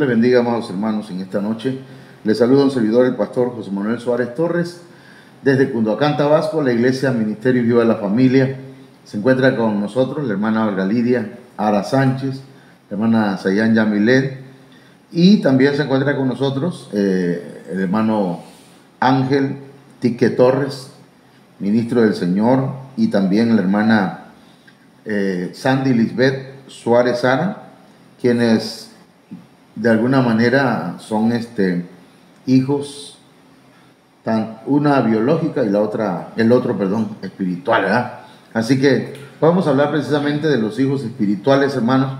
Bendiga, amados hermanos, en esta noche. Les saluda un servidor, el pastor José Manuel Suárez Torres, desde Cunduacán, Tabasco, la iglesia Ministerio Viva de la Familia. Se encuentra con nosotros la hermana Olga Lidia Ara Sánchez, la hermana Sayan Yamilet, y también se encuentra con nosotros el hermano Ángel Tique Torres, ministro del Señor, y también la hermana Sandy Lisbeth Suárez Ara, quienes de alguna manera son hijos, una biológica y el otro espiritual, ¿verdad? Así que vamos a hablar precisamente de los hijos espirituales, hermanos,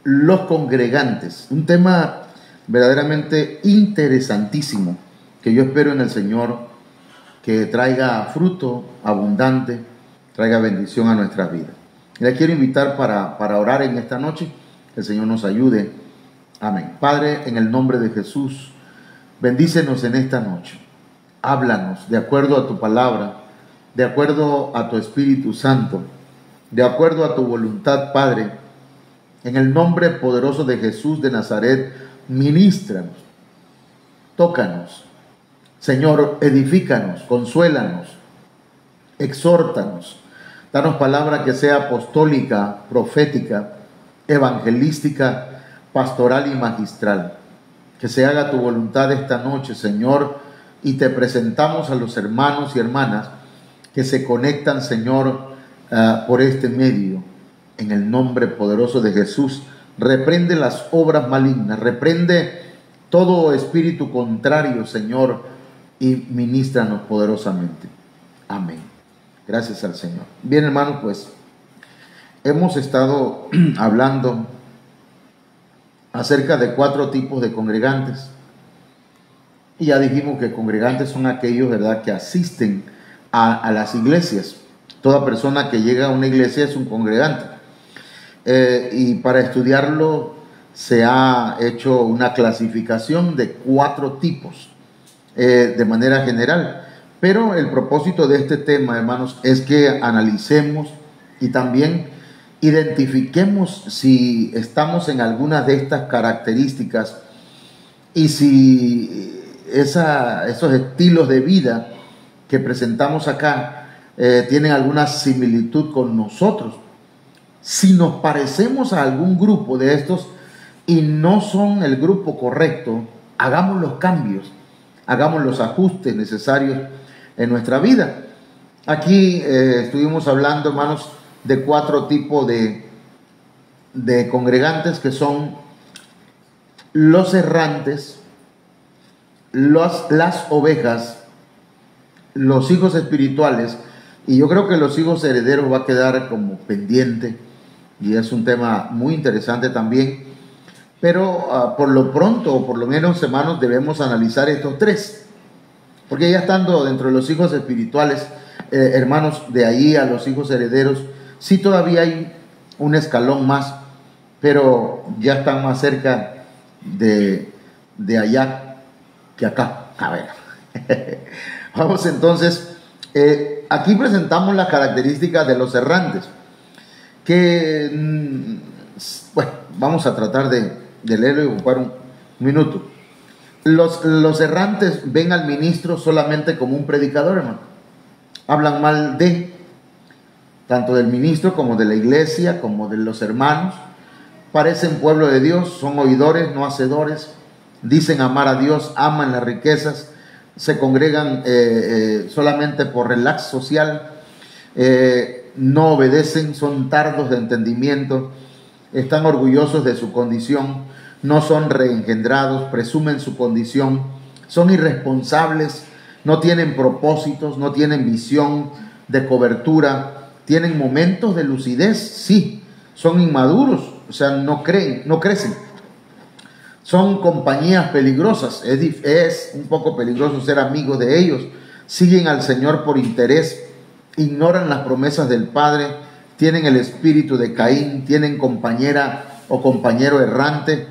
los congregantes, un tema verdaderamente interesantísimo que yo espero en el Señor que traiga fruto abundante, traiga bendición a nuestras vidas. Le quiero invitar para orar en esta noche, que el Señor nos ayude. Amén. Padre, en el nombre de Jesús, bendícenos en esta noche. Háblanos de acuerdo a tu palabra, de acuerdo a tu Espíritu Santo, de acuerdo a tu voluntad, Padre. En el nombre poderoso de Jesús de Nazaret, ministranos, tócanos. Señor, edifícanos, consuélanos, exhórtanos. Danos palabra que sea apostólica, profética, evangelística, pastoral y magistral. Que se haga tu voluntad esta noche, Señor, y te presentamos a los hermanos y hermanas que se conectan, Señor, por este medio. En el nombre poderoso de Jesús, reprende las obras malignas, reprende todo espíritu contrario, Señor, y ministranos poderosamente. Amén. Gracias al Señor. Bien, hermanos, pues hemos estado hablando acerca de 4 tipos de congregantes. Y ya dijimos que congregantes son aquellos, ¿verdad?, que asisten a las iglesias. Toda persona que llega a una iglesia es un congregante. Y para estudiarlo se ha hecho una clasificación de 4 tipos de manera general. Pero el propósito de este tema, hermanos, es que analicemos y también identifiquemos si estamos en alguna de estas características y si esos estilos de vida que presentamos acá tienen alguna similitud con nosotros. Si nos parecemos a algún grupo de estos y no son el grupo correcto, hagamos los cambios, hagamos los ajustes necesarios en nuestra vida. Aquí estuvimos hablando, hermanos, de 4 tipos de congregantes, que son los errantes, las ovejas, los hijos espirituales, y yo creo que los hijos herederos va a quedar como pendiente, y es un tema muy interesante también, pero por lo pronto, o por lo menos, hermanos, debemos analizar estos 3, porque ya estando dentro de los hijos espirituales, hermanos, de ahí a los hijos herederos, sí todavía hay un escalón más, pero ya están más cerca de allá que acá. A ver, vamos entonces, aquí presentamos las características de los errantes, que, bueno, vamos a tratar de leerlo y ocupar un minuto. Los errantes ven al ministro solamente como un predicador, hermano. Hablan mal tanto del ministro como de la iglesia, como de los hermanos. Parecen pueblo de Dios, son oidores, no hacedores. Dicen amar a Dios, aman las riquezas, se congregan solamente por relax social, no obedecen, son tardos de entendimiento, están orgullosos de su condición, no son reengendrados, presumen su condición, son irresponsables, no tienen propósitos, no tienen visión de cobertura. Tienen momentos de lucidez, sí, son inmaduros, o sea, no crecen. Son compañías peligrosas, es un poco peligroso ser amigos de ellos. Siguen al Señor por interés, ignoran las promesas del Padre, tienen el espíritu de Caín, tienen compañera o compañero errante,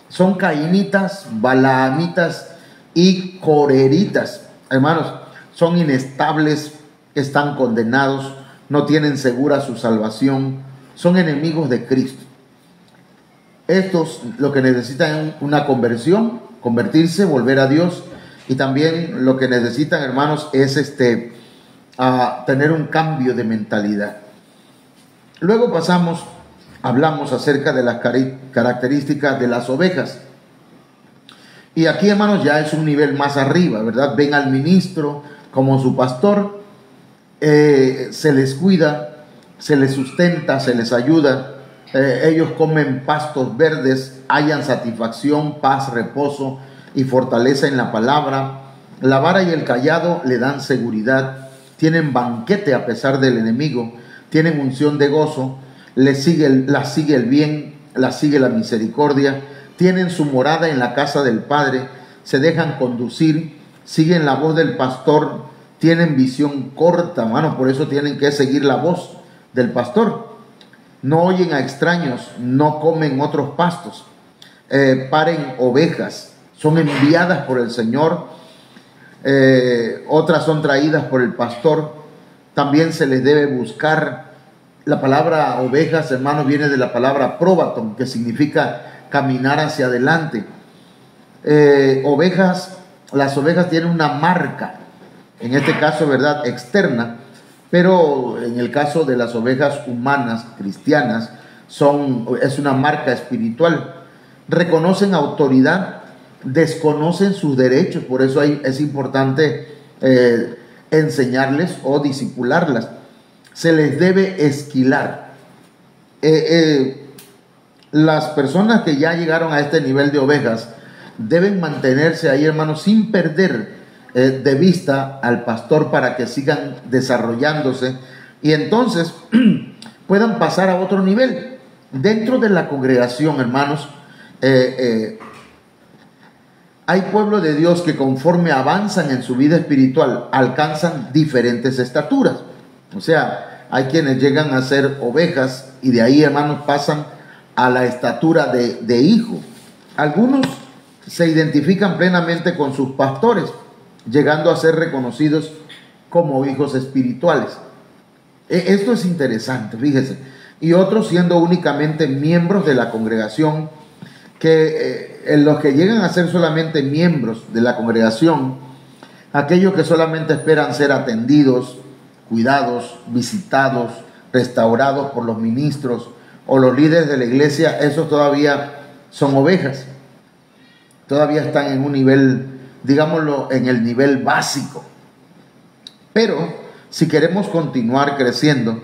son cainitas, balaamitas y coreritas. Hermanos, son inestables, están condenados, no tienen segura su salvación, son enemigos de Cristo. Estos lo que necesitan es una conversión, convertirse, volver a Dios, y también lo que necesitan, hermanos, es tener un cambio de mentalidad. Luego hablamos acerca de las características de las ovejas. Y aquí, hermanos, ya es un nivel más arriba, ¿verdad? Ven al ministro como su pastor, se les cuida, se les sustenta, se les ayuda. Ellos comen pastos verdes, hallan satisfacción, paz, reposo y fortaleza en la palabra. La vara y el cayado le dan seguridad. Tienen banquete a pesar del enemigo. Tienen unción de gozo. La sigue el bien, la sigue la misericordia. Tienen su morada en la casa del Padre. Se dejan conducir. Siguen la voz del pastor. Tienen visión corta, hermano. Por eso tienen que seguir la voz del pastor. No oyen a extraños, no comen otros pastos, paren ovejas, son enviadas por el Señor, otras son traídas por el pastor. También se les debe buscar. La palabra ovejas, hermanos, viene de la palabra probaton, que significa caminar hacia adelante. Las ovejas tienen una marca, en este caso, ¿verdad?, externa. Pero en el caso de las ovejas humanas, cristianas, es una marca espiritual. Reconocen autoridad, desconocen sus derechos, por eso es importante enseñarles o discipularlas. Se les debe esquilar. Las personas que ya llegaron a este nivel de ovejas deben mantenerse ahí, hermanos, sin perder de vista al pastor, para que sigan desarrollándose y entonces puedan pasar a otro nivel. Dentro de la congregación, hermanos, hay pueblo de Dios que conforme avanzan en su vida espiritual alcanzan diferentes estaturas. O sea, hay quienes llegan a ser ovejas y de ahí, hermanos, pasan a la estatura de hijo. Algunos se identifican plenamente con sus pastores, llegando a ser reconocidos como hijos espirituales. Esto es interesante, fíjese. Y otros siendo únicamente miembros de la congregación, que los que llegan a ser solamente miembros de la congregación, aquellos que solamente esperan ser atendidos, cuidados, visitados, restaurados por los ministros o los líderes de la iglesia, esos todavía son ovejas. Todavía están en un nivel, digámoslo, en el nivel básico. Pero si queremos continuar creciendo,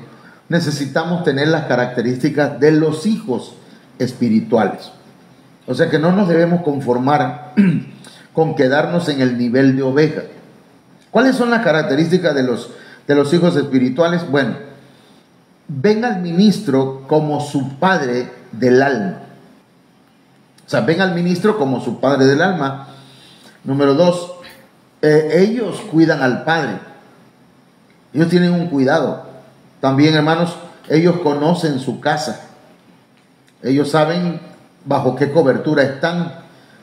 necesitamos tener las características de los hijos espirituales. O sea que no nos debemos conformar con quedarnos en el nivel de oveja. ¿Cuáles son las características de los hijos espirituales? Bueno, ven al ministro como su padre del alma. O sea, ven al ministro como su padre del alma. Número 2, ellos cuidan al Padre. Ellos tienen un cuidado. También, hermanos, ellos conocen su casa. Ellos saben bajo qué cobertura están,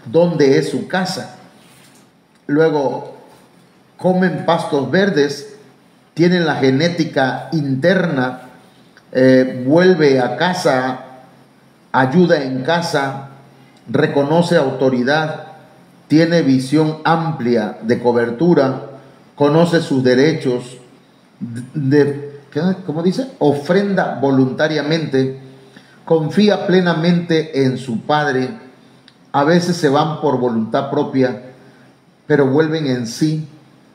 dónde es su casa. Luego, comen pastos verdes, tienen la genética interna, vuelve a casa, ayuda en casa, reconoce autoridad, tiene visión amplia de cobertura, conoce sus derechos, ¿cómo dice? Ofrenda voluntariamente, confía plenamente en su Padre. A veces se van por voluntad propia, pero vuelven en sí,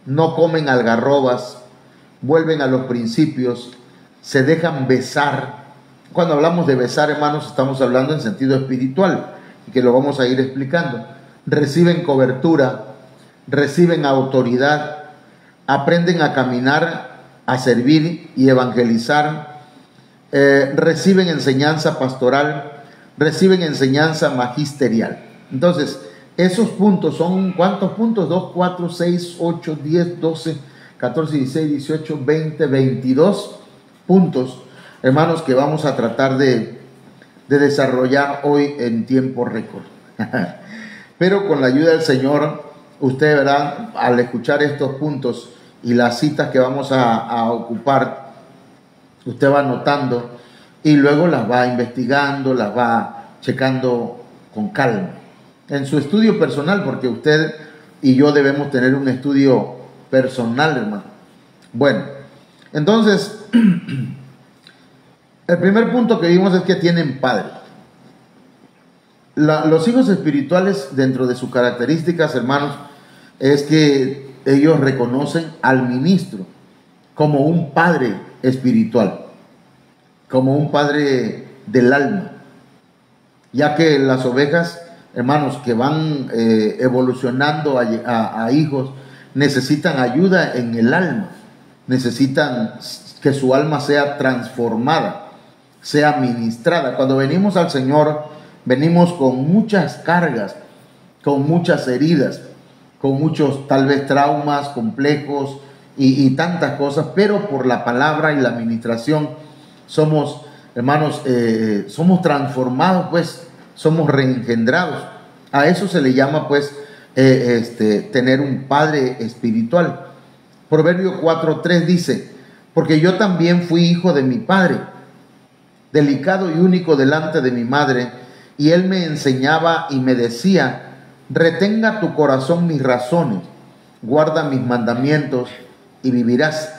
no comen algarrobas, vuelven a los principios, se dejan besar. Cuando hablamos de besar, hermanos, estamos hablando en sentido espiritual, y que lo vamos a ir explicando. Reciben cobertura, reciben autoridad, aprenden a caminar, a servir y evangelizar, reciben enseñanza pastoral, reciben enseñanza magisterial. Entonces, esos puntos son, ¿cuántos puntos? 2, 4, 6, 8, 10, 12, 14, 16, 18, 20, 22 puntos hermanos, que vamos a tratar de desarrollar hoy en tiempo récord. Pero con la ayuda del Señor, usted verá, al escuchar estos puntos y las citas que vamos a ocupar, usted va anotando y luego las va investigando, las va checando con calma en su estudio personal, porque usted y yo debemos tener un estudio personal, hermano. Bueno, entonces, el primer punto que vimos es que tienen padre. Los hijos espirituales, dentro de sus características, hermanos, es que ellos reconocen al ministro como un padre espiritual, como un padre del alma, ya que las ovejas, hermanos, que van evolucionando a hijos, necesitan ayuda en el alma, necesitan que su alma sea transformada, sea ministrada. Cuando venimos al Señor, venimos con muchas cargas, con muchas heridas, con muchos tal vez traumas complejos y tantas cosas, pero por la palabra y la administración somos, hermanos, somos transformados, pues somos reengendrados. A eso se le llama, pues, tener un padre espiritual. Proverbio 4:3 dice: porque yo también fui hijo de mi padre, delicado y único delante de mi madre, y él me enseñaba y me decía: retenga tu corazón mis razones, guarda mis mandamientos y vivirás.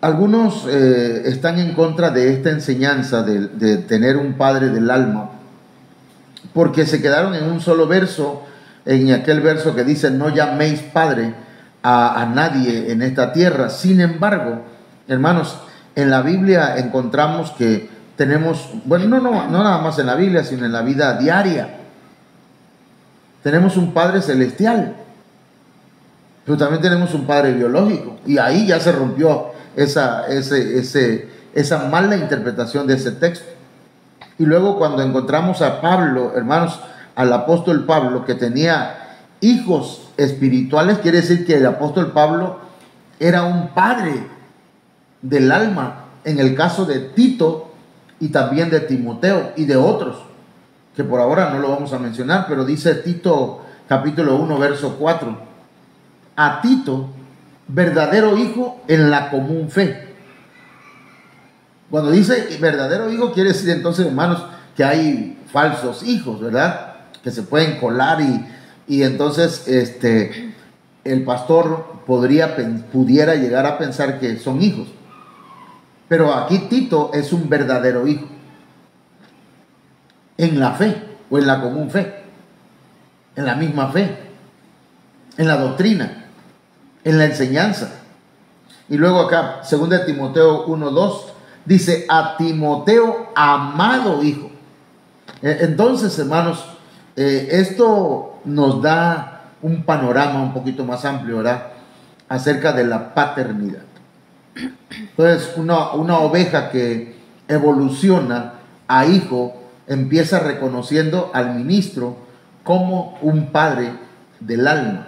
Algunos están en contra de esta enseñanza de tener un padre del alma, porque se quedaron en un solo verso, en aquel verso que dice: no llaméis padre a nadie en esta tierra. Sin embargo, hermanos, en la Biblia encontramos que tenemos, bueno, no nada más en la Biblia, sino en la vida diaria, tenemos un Padre celestial, pero también tenemos un Padre biológico, y ahí ya se rompió esa mala interpretación de ese texto. Y luego cuando encontramos a Pablo, hermanos, al apóstol Pablo, que tenía hijos espirituales, quiere decir que el apóstol Pablo era un padre del alma, en el caso de Tito y también de Timoteo y de otros, que por ahora no lo vamos a mencionar, pero dice Tito capítulo 1, verso 4, a Tito, verdadero hijo en la común fe. Cuando dice verdadero hijo, quiere decir entonces, hermanos, que hay falsos hijos, ¿verdad? Que se pueden colar y entonces el pastor pudiera llegar a pensar que son hijos. Pero aquí Tito es un verdadero hijo en la fe o en la común fe, en la misma fe, en la doctrina, en la enseñanza. Y luego acá, 2 Timoteo 1:2, dice: a Timoteo, amado hijo. Entonces, hermanos, esto nos da un panorama un poquito más amplio, ¿verdad?, acerca de la paternidad. Entonces, una oveja que evoluciona a hijo empieza reconociendo al ministro como un padre del alma.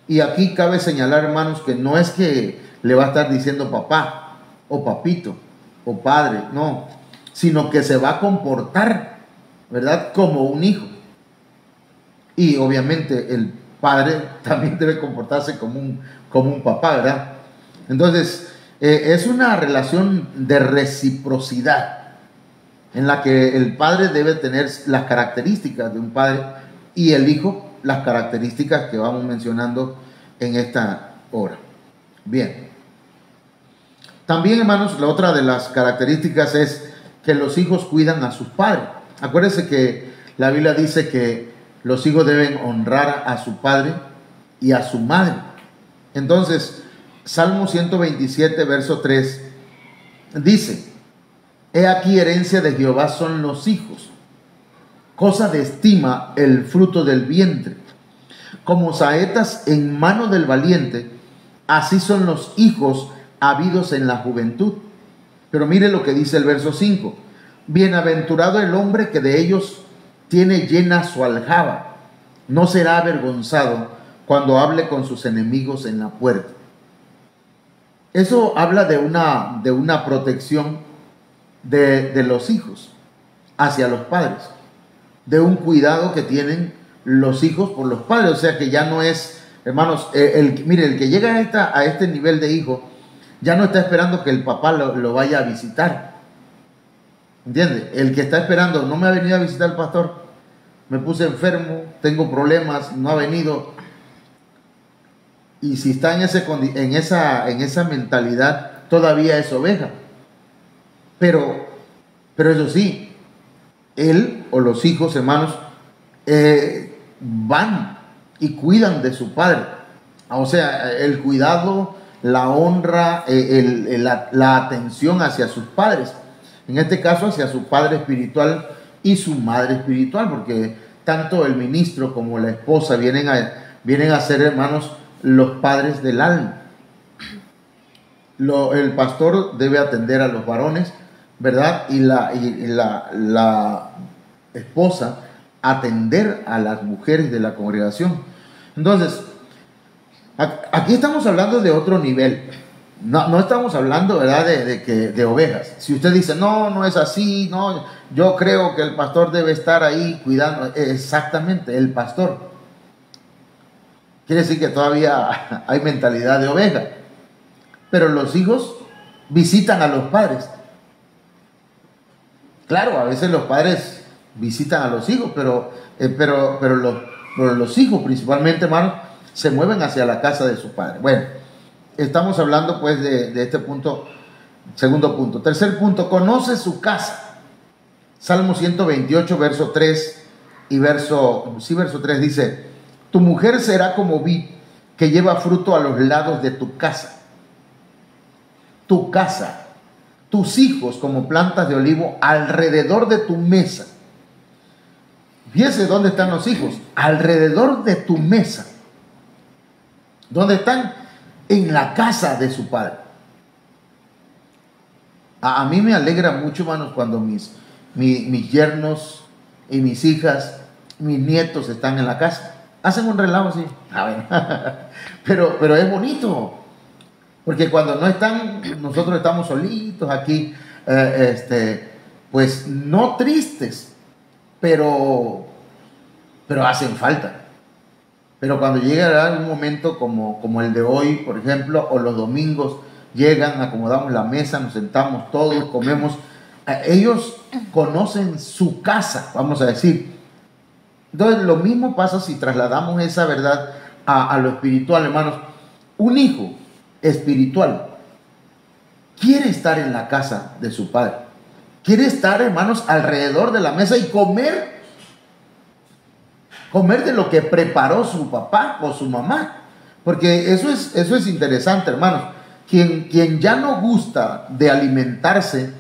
Y aquí cabe señalar, hermanos, que no es que le va a estar diciendo papá o papito o padre, no, sino que se va a comportar, ¿verdad?, como un hijo. Y obviamente el padre también debe comportarse como un papá, ¿verdad? Entonces, es una relación de reciprocidad en la que el padre debe tener las características de un padre y el hijo las características que vamos mencionando en esta hora. Bien. También, hermanos, la otra de las características es que los hijos cuidan a sus padres. Acuérdense que la Biblia dice que los hijos deben honrar a su padre y a su madre. Entonces, Salmo 127, verso 3, dice: he aquí herencia de Jehová son los hijos, cosa de estima el fruto del vientre. Como saetas en mano del valiente, así son los hijos habidos en la juventud. Pero mire lo que dice el verso 5: bienaventurado el hombre que de ellos tiene llena su aljaba, no será avergonzado cuando hable con sus enemigos en la puerta. Eso habla de una protección de los hijos hacia los padres, de un cuidado que tienen los hijos por los padres. O sea que ya no es, hermanos, mire, el que llega a este nivel de hijo, ya no está esperando que el papá lo vaya a visitar. ¿Entiende? El que está esperando, no me ha venido a visitar el pastor, me puse enfermo, tengo problemas, no ha venido. Y si está en esa mentalidad, todavía es oveja. Pero eso sí, él o los hijos, hermanos, van y cuidan de su padre. O sea, el cuidado, la honra, la atención hacia sus padres. En este caso, hacia su padre espiritual y su madre espiritual, porque tanto el ministro como la esposa vienen a ser, hermanos, los padres del alma. El pastor debe atender a los varones, ¿verdad? Y la esposa atender a las mujeres de la congregación. Entonces, aquí estamos hablando de otro nivel. No estamos hablando, ¿verdad?, de ovejas. Si usted dice, no es así, no, yo creo que el pastor debe estar ahí cuidando. Exactamente, el pastor. Quiere decir que todavía hay mentalidad de oveja. Pero los hijos visitan a los padres. Claro, a veces los padres visitan a los hijos, pero los hijos principalmente, hermanos, se mueven hacia la casa de su padre. Bueno, estamos hablando pues de este punto, segundo punto. Tercer punto, conoce su casa. Salmo 128, verso 3 y verso 3 dice: tu mujer será como vid que lleva fruto a los lados de tu casa. Tu casa, tus hijos como plantas de olivo alrededor de tu mesa. Fíjese dónde están los hijos, alrededor de tu mesa. ¿Dónde están? En la casa de su padre. A mí me alegra mucho, hermanos, cuando mis yernos y mis hijas, mis nietos están en la casa. Hacen un relajo así. Pero es bonito. Porque cuando no están, nosotros estamos solitos aquí, pues no tristes, pero hacen falta. Pero cuando llega un momento como el de hoy, por ejemplo, o los domingos, llegan, acomodamos la mesa, nos sentamos todos, comemos, ellos conocen su casa, vamos a decir. Entonces lo mismo pasa si trasladamos esa verdad a lo espiritual, hermanos. Un hijo espiritual quiere estar en la casa de su padre, quiere estar, hermanos, alrededor de la mesa y comer de lo que preparó su papá o su mamá, porque eso es interesante, hermanos. Quien ya no gusta de alimentarse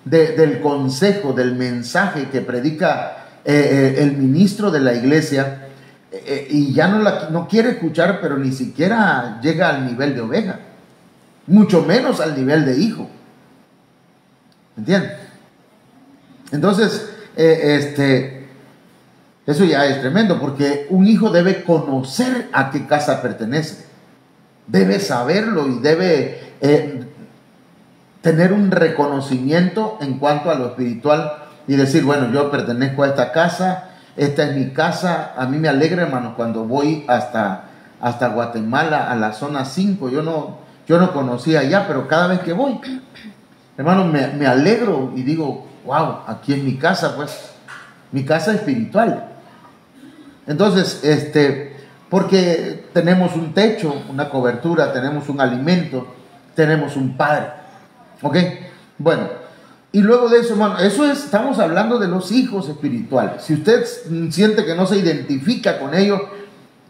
del consejo, del mensaje que predica el ministro de la iglesia, y ya no quiere escuchar, pero ni siquiera llega al nivel de oveja, mucho menos al nivel de hijo. ¿Entienden? Entonces, eso ya es tremendo, porque un hijo debe conocer a qué casa pertenece, debe saberlo y debe tener un reconocimiento en cuanto a lo espiritual y decir, bueno, yo pertenezco a esta casa. Esta es mi casa. A mí me alegra, hermanos, cuando voy hasta Guatemala, a la zona 5. Yo no conocía allá, pero cada vez que voy, hermanos, me alegro y digo, wow, aquí es mi casa, pues, mi casa espiritual. Entonces, porque tenemos un techo, una cobertura, tenemos un alimento, tenemos un padre. ¿Ok? Bueno. Y luego de eso, hermano, estamos hablando de los hijos espirituales. Si usted siente que no se identifica con ellos,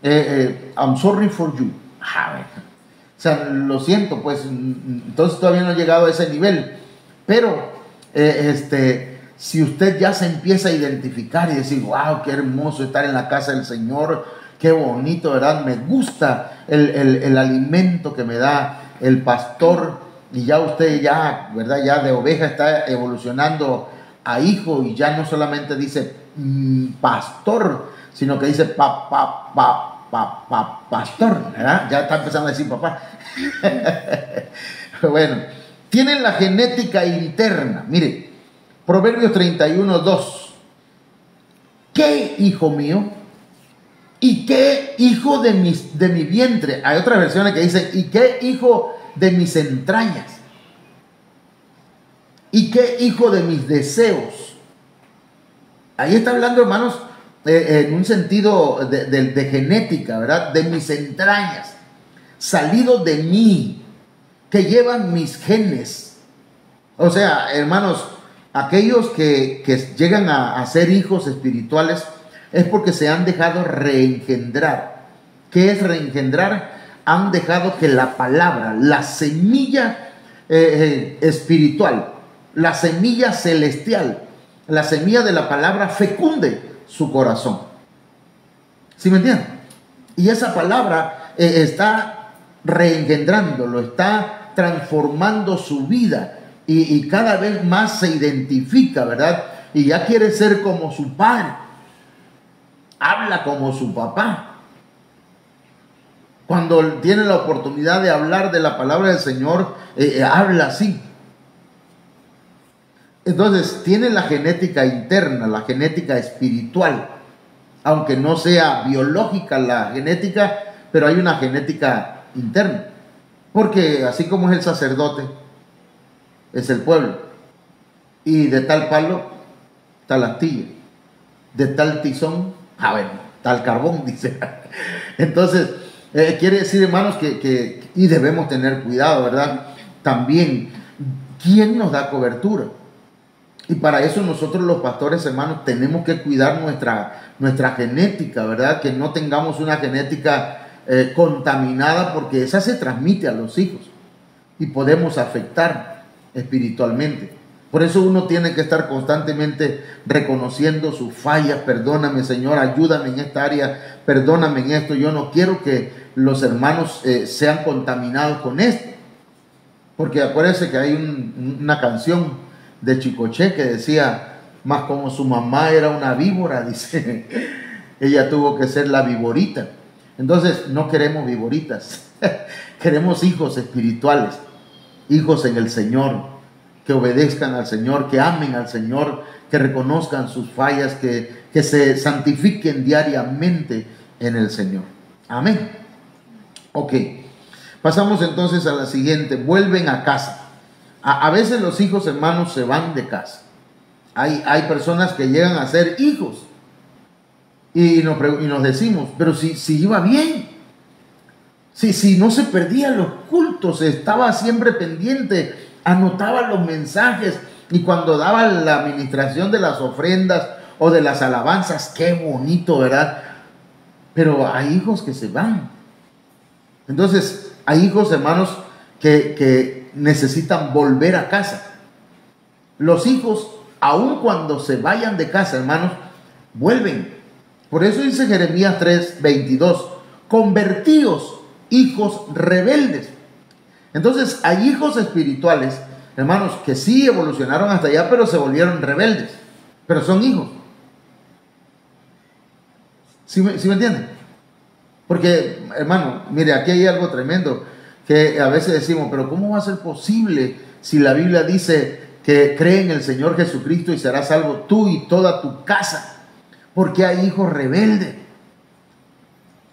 I'm sorry for you. O sea, lo siento, pues, entonces todavía no he llegado a ese nivel. Pero, si usted ya se empieza a identificar y decir, wow, qué hermoso estar en la casa del Señor, qué bonito, ¿verdad? Me gusta el alimento que me da el pastor. Y ya usted ¿verdad? Ya de oveja está evolucionando a hijo y ya no solamente dice pastor, sino que dice papá. pastor, ¿verdad? Ya está empezando a decir papá. Bueno, tienen la genética interna. Mire, Proverbios 31:2. ¿Qué hijo mío? ¿Y qué hijo de mi vientre? Hay otras versiones que dicen, ¿y qué hijo de mis entrañas? ¿Y qué hijo de mis deseos? Ahí está hablando, hermanos, en un sentido de genética, ¿verdad? De mis entrañas, salido de mí, que llevan mis genes. O sea, hermanos, aquellos que llegan a ser hijos espirituales es porque se han dejado reengendrar. ¿Qué es reengendrar? Han dejado que la palabra, la semilla espiritual, la semilla celestial, la semilla de la palabra fecunde su corazón. ¿Sí me entienden? Y esa palabra está reengendrándolo, está transformando su vida y cada vez más se identifica, ¿verdad? Y ya quiere ser como su padre. Habla como su papá. Cuando tiene la oportunidad de hablar de la palabra del Señor, habla así. Entonces, tiene la genética interna, la genética espiritual, aunque no sea biológica la genética, pero hay una genética interna. Porque así como es el sacerdote, es el pueblo. Y de tal palo, tal astilla. De tal tizón, bueno, tal carbón, dice. Entonces, quiere decir, hermanos, y debemos tener cuidado, ¿verdad? También, ¿quién nos da cobertura? Y para eso nosotros los pastores, hermanos, tenemos que cuidar nuestra genética, ¿verdad? Que no tengamos una genética contaminada, porque esa se transmite a los hijos y podemos afectar espiritualmente. Por eso uno tiene que estar constantemente reconociendo sus fallas. Perdóname, Señor, ayúdame en esta área, perdóname en esto. Yo no quiero que los hermanos sean contaminados con esto. Porque acuérdense que hay una canción de Chicoche que decía, más como su mamá era una víbora, dice, ella tuvo que ser la víborita. Entonces no queremos víboritas, queremos hijos espirituales, hijos en el Señor, que obedezcan al Señor, que amen al Señor, que reconozcan sus fallas, que se santifiquen diariamente en el Señor. Amén. Ok, pasamos entonces a la siguiente, vuelven a casa. A veces los hijos, hermanos, se van de casa. Hay personas que llegan a ser hijos y nos decimos, pero si iba bien, si no se perdía los cultos, estaba siempre pendiente, anotaba los mensajes y cuando daba la administración de las ofrendas o de las alabanzas, qué bonito, ¿verdad? Pero hay hijos que se van. Entonces, hay hijos, hermanos, que necesitan volver a casa. Los hijos, aun cuando se vayan de casa, hermanos, vuelven. Por eso dice Jeremías 3:22, convertíos, hijos rebeldes. Entonces, hay hijos espirituales, hermanos, que sí evolucionaron hasta allá, pero se volvieron rebeldes. Pero son hijos. ¿Sí me entienden? Porque, hermano, mire, aquí hay algo tremendo que a veces decimos, pero ¿cómo va a ser posible si la Biblia dice que cree en el Señor Jesucristo y serás salvo tú y toda tu casa? Porque hay hijos rebeldes.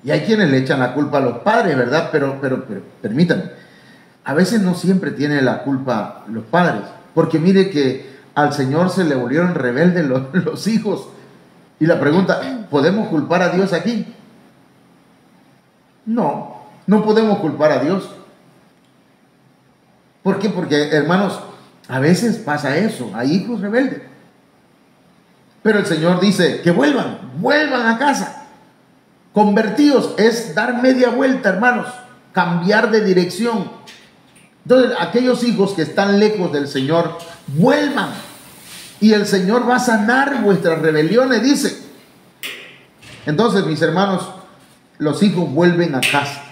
Y hay quienes le echan la culpa a los padres, ¿verdad? Pero permítanme, a veces no siempre tienen la culpa los padres. Porque mire que al Señor se le volvieron rebeldes los hijos. Y la pregunta, ¿podemos culpar a Dios aquí? No, no podemos culpar a Dios. ¿Por qué? Porque, hermanos, a veces pasa eso, hay hijos rebeldes. Pero el Señor dice que vuelvan a casa. Convertidos es dar media vuelta, hermanos, cambiar de dirección. Entonces, aquellos hijos que están lejos del Señor, vuelvan. Y el Señor va a sanar vuestras rebeliones, dice. Entonces, mis hermanos, los hijos vuelven a casa.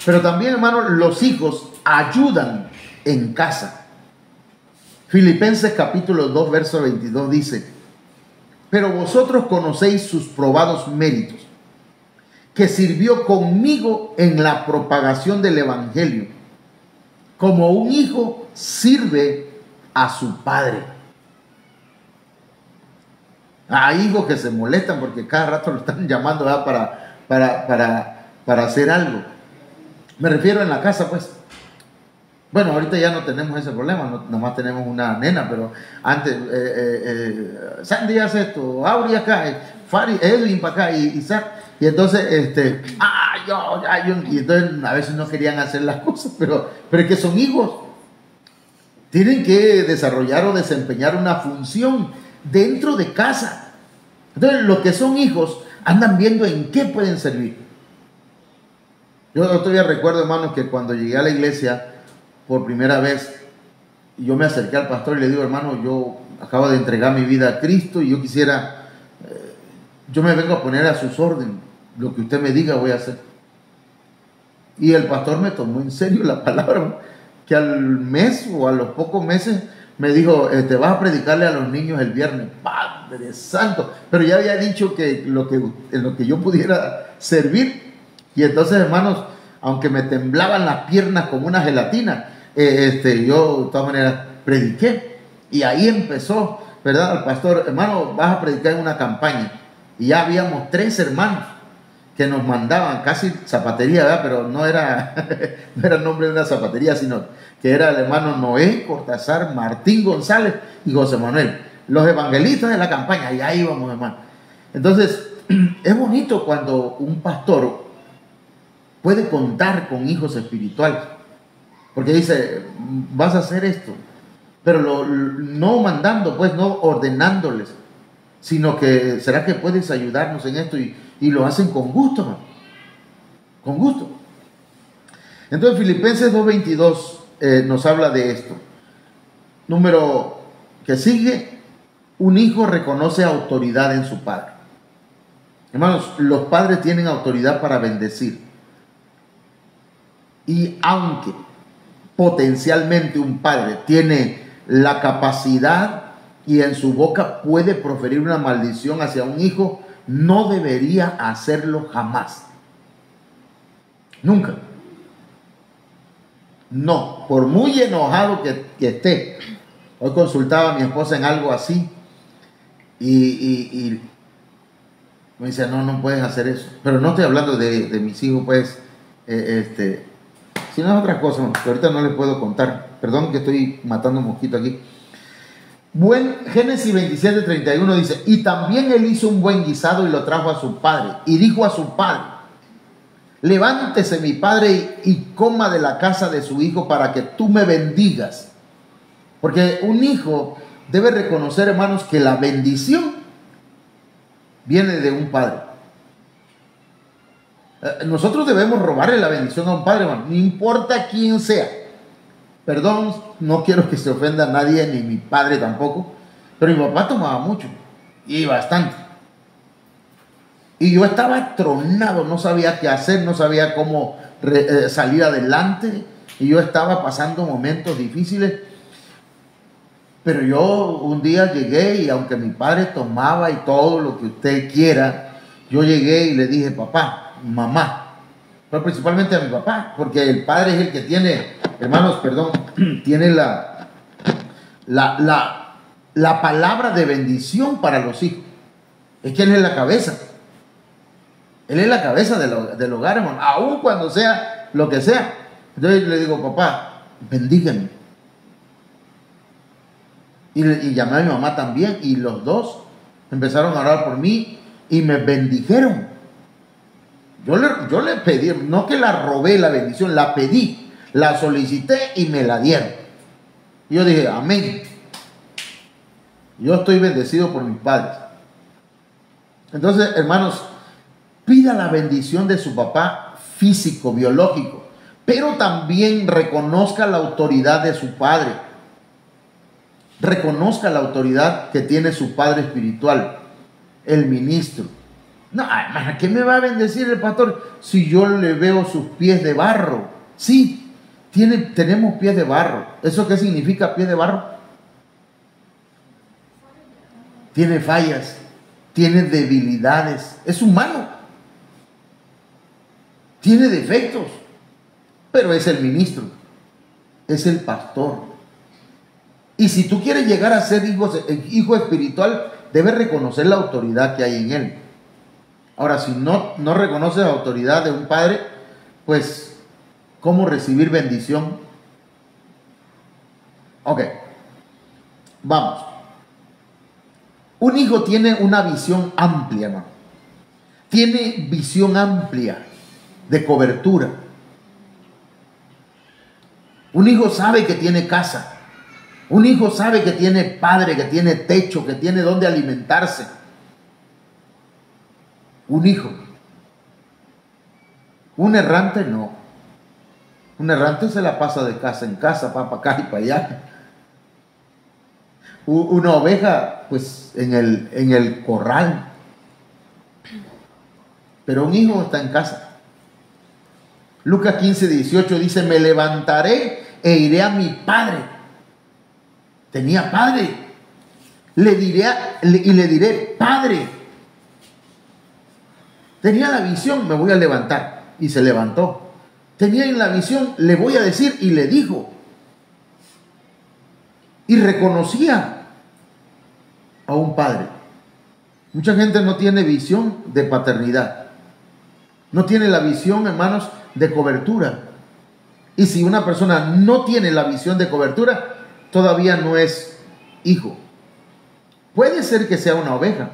Pero también, hermanos, los hijos ayudan en casa. Filipenses capítulo 2, verso 22 dice, pero vosotros conocéis sus probados méritos. que sirvió conmigo en la propagación del Evangelio. Como un hijo sirve a su padre. Hay hijos que se molestan porque cada rato lo están llamando, ¿verdad?, para hacer algo. Me refiero en la casa, pues. Bueno, ahorita ya no tenemos ese problema, no, nomás tenemos una nena, pero antes, Sandy hace esto, Auri acá, Fari, Edwin para acá, y Isaac. Y entonces, y entonces a veces no querían hacer las cosas, pero es que son hijos. Tienen que desarrollar o desempeñar una función dentro de casa. Entonces, los que son hijos andan viendo en qué pueden servir. Yo todavía recuerdo, hermanos, que cuando llegué a la iglesia por primera vez, yo me acerqué al pastor y le digo: hermano, yo acabo de entregar mi vida a Cristo y yo quisiera, yo me vengo a poner a sus órdenes, lo que usted me diga voy a hacer. Y el pastor me tomó en serio la palabra, que al mes o a los pocos meses me dijo: vas a predicarle a los niños el viernes. ¡Padre santo! Pero ya había dicho que en lo que yo pudiera servir. Y entonces, hermanos, aunque me temblaban las piernas como una gelatina, yo de todas maneras prediqué. Y ahí empezó, ¿verdad?, el pastor: hermano, vas a predicar en una campaña. Y ya habíamos 3 hermanos que nos mandaban, casi zapatería, ¿verdad?, pero no era el nombre de una zapatería, sino que era el hermano Noé Cortázar, Martín González y José Manuel, los evangelistas de la campaña. Y ahí íbamos, hermano. Entonces, es bonito cuando un pastor puede contar con hijos espirituales, porque dice: vas a hacer esto, pero no mandando, pues, no ordenándoles, sino que ¿será que puedes ayudarnos en esto? Y lo hacen con gusto, man. Con gusto. Entonces, Filipenses 2:22 nos habla de esto. Número que sigue: un hijo reconoce autoridad en su padre. Hermanos, los padres tienen autoridad para bendecir. Y aunque potencialmente un padre tiene la capacidad y en su boca puede proferir una maldición hacia un hijo, no debería hacerlo jamás. Nunca. No, por muy enojado que esté. Hoy consultaba a mi esposa en algo así y me dice: no puedes hacer eso. Pero no estoy hablando de mis hijos, pues, si no es otra cosa, que ahorita no les puedo contar. Perdón que estoy matando un mosquito aquí. Génesis 27:31 dice: y también él hizo un buen guisado y lo trajo a su padre. Y dijo a su padre: levántese mi padre y coma de la casa de su hijo para que tú me bendigas. Porque un hijo debe reconocer, hermanos, que la bendición viene de un padre. Nosotros debemos robarle la bendición a un padre, hermano, no importa quién sea. Perdón, no quiero que se ofenda a nadie, ni mi padre tampoco, pero mi papá tomaba mucho y bastante. Y yo estaba tronado, no sabía qué hacer, no sabía cómo salir adelante, y yo estaba pasando momentos difíciles. Pero yo un día llegué, y aunque mi padre tomaba y todo lo que usted quiera, yo llegué y le dije: papá, mamá, pero principalmente a mi papá, porque el padre es el que tiene, hermanos, perdón, tiene la palabra de bendición para los hijos. Es que él es la cabeza. Él es la cabeza del hogar, hermano, aun cuando sea lo que sea. Entonces le digo: papá, bendígame. Y llamé a mi mamá también, y los dos empezaron a orar por mí y me bendijeron. Yo le pedí, no que la robé la bendición, la pedí, la solicité y me la dieron. Y yo dije: amén. Yo estoy bendecido por mis padres. Entonces, hermanos, pida la bendición de su papá físico, biológico, pero también reconozca la autoridad de su padre. Reconozca la autoridad que tiene su padre espiritual, el ministro. No, hermano, ¿qué me va a bendecir el pastor si yo le veo sus pies de barro? Sí, tenemos pies de barro. ¿Eso qué significa pies de barro? Tiene fallas, tiene debilidades, es humano. tiene defectos, pero es el ministro, es el pastor. Y si tú quieres llegar a ser hijo espiritual, debes reconocer la autoridad que hay en él. Ahora, si no reconoces la autoridad de un padre, pues, ¿cómo recibir bendición? Ok, vamos. Un hijo tiene una visión amplia, hermano. Tiene visión amplia de cobertura. Un hijo sabe que tiene casa. Un hijo sabe que tiene padre, que tiene techo, que tiene donde alimentarse. Un hijo. Un errante no. Un errante se la pasa de casa en casa, para acá y para allá. Una oveja, pues, en el corral. Pero un hijo está en casa. Lucas 15:18 dice: me levantaré e iré a mi padre. Tenía padre. Le diré, Padre. Tenía la visión, me voy a levantar. Y se levantó. Tenía en la visión, le voy a decir, y le dijo. Y reconocía a un padre. Mucha gente no tiene visión de paternidad. No tiene la visión, hermanos, de cobertura. Y si una persona no tiene la visión de cobertura, todavía no es hijo. Puede ser que sea una oveja,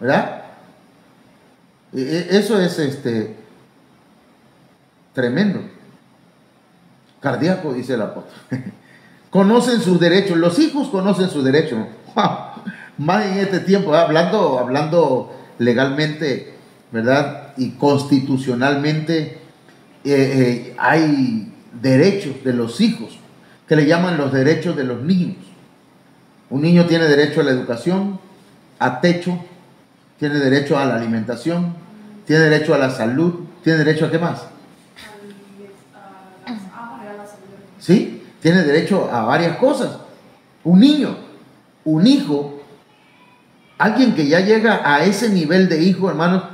¿verdad? Eso es tremendo. Cardíaco, dice el apóstol. Conocen sus derechos. Los hijos conocen sus derechos. Más en este tiempo, hablando legalmente, ¿verdad? Y constitucionalmente, hay derechos de los hijos que le llaman los derechos de los niños. Un niño tiene derecho a la educación, a techo, tiene derecho a la alimentación, tiene derecho a la salud, tiene derecho a ¿qué más? ¿Sí? Tiene derecho a varias cosas. Un niño, un hijo, alguien que ya llega a ese nivel de hijo, hermanos,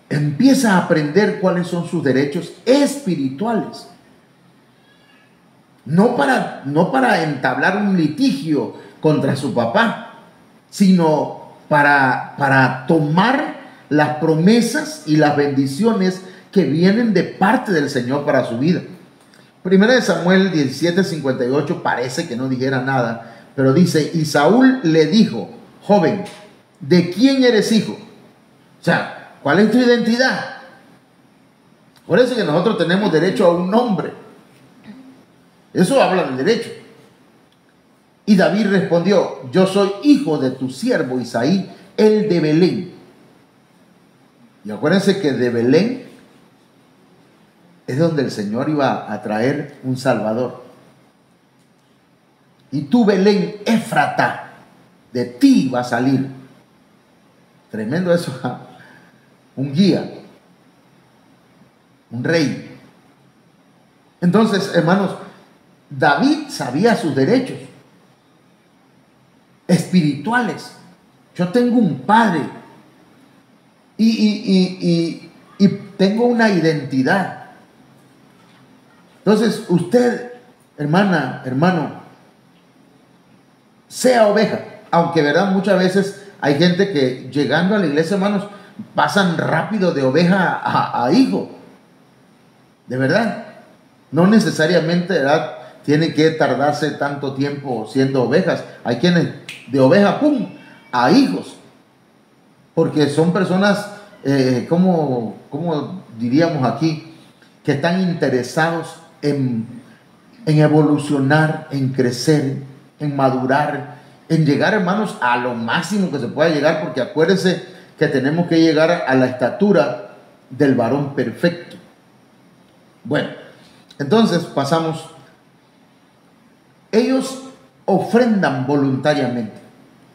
empieza a aprender cuáles son sus derechos espirituales. No para entablar un litigio contra su papá, sino para tomar las promesas y las bendiciones que vienen de parte del Señor para su vida. Primera de Samuel 17:58 parece que no dijera nada, pero dice: y Saúl le dijo: joven, ¿de quién eres hijo? O sea, ¿cuál es tu identidad? Por eso que nosotros tenemos derecho a un nombre. Eso habla del derecho. Y David respondió: yo soy hijo de tu siervo Isaí, el de Belén. Y acuérdense que de Belén es donde el Señor iba a traer un Salvador. Y tú, Belén Éfrata, de ti va a salir. Tremendo eso. Un guía, un rey. Entonces, hermanos, David sabía sus derechos espirituales. Yo tengo un padre y tengo una identidad. Entonces, usted, hermana, hermano, sea oveja, aunque verdad muchas veces hay gente que llegando a la iglesia, hermanos, pasan rápido de oveja a hijo. De verdad, no necesariamente, ¿verdad?, tienen que tardarse tanto tiempo siendo ovejas. Hay quienes de oveja, ¡pum!, a hijos. Porque son personas, como diríamos aquí, que están interesados en evolucionar, en crecer, en madurar, en llegar, hermanos, a lo máximo que se pueda llegar, porque acuérdense que tenemos que llegar a la estatura del varón perfecto. Bueno, entonces pasamos. Ellos ofrendan voluntariamente.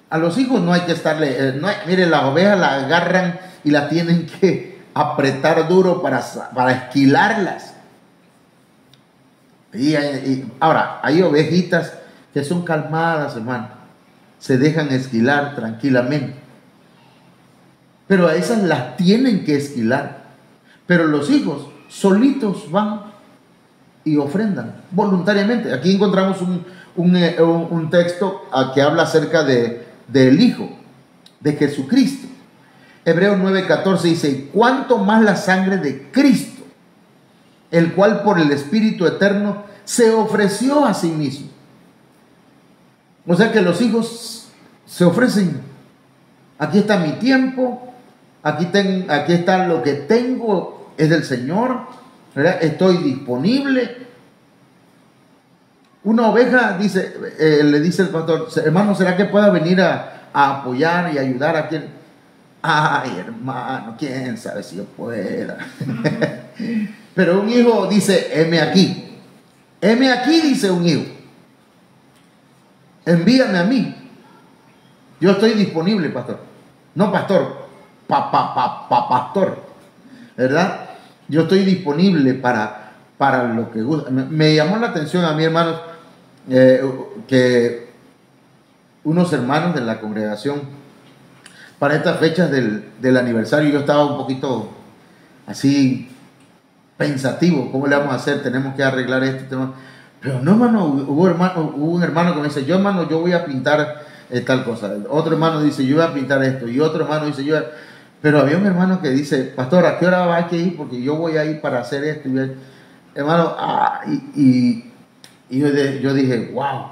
A los hijos no hay que estarle, miren, las ovejas las agarran y las tienen que apretar duro para esquilarlas. Ahora, hay ovejitas que son calmadas, hermano, se dejan esquilar tranquilamente. pero a esas las tienen que esquilar. Pero los hijos solitos van y ofrendan voluntariamente. Aquí encontramos un texto que habla acerca del Hijo, de Jesucristo. Hebreos 9:14 dice: cuánto más la sangre de Cristo, el cual por el Espíritu Eterno se ofreció a sí mismo. O sea que los hijos se ofrecen. Aquí está mi tiempo, aquí está lo que tengo, es del Señor, ¿verdad? Estoy disponible. Una oveja dice, le dice el pastor: hermano, ¿será que pueda venir a apoyar y ayudar a quien? Ay, hermano, quién sabe si yo pueda. Pero un hijo dice: heme aquí. Heme aquí, dice un hijo. Envíame a mí. Yo estoy disponible, pastor. No, pastor, pastor, ¿verdad? Yo estoy disponible para lo que gusta. Me llamó la atención a mí, hermanos, que unos hermanos de la congregación, para estas fechas del aniversario, yo estaba un poquito así pensativo. ¿Cómo le vamos a hacer? Tenemos que arreglar este tema. Pero no, hermano, hubo un hermano que me dice: yo, hermano, yo voy a pintar tal cosa. Otro hermano dice: yo voy a pintar esto. Y otro hermano dice: pero había un hermano que dice: pastor, ¿a qué hora hay que ir? Porque yo voy a ir para hacer esto. Hermano, y yo dije: wow,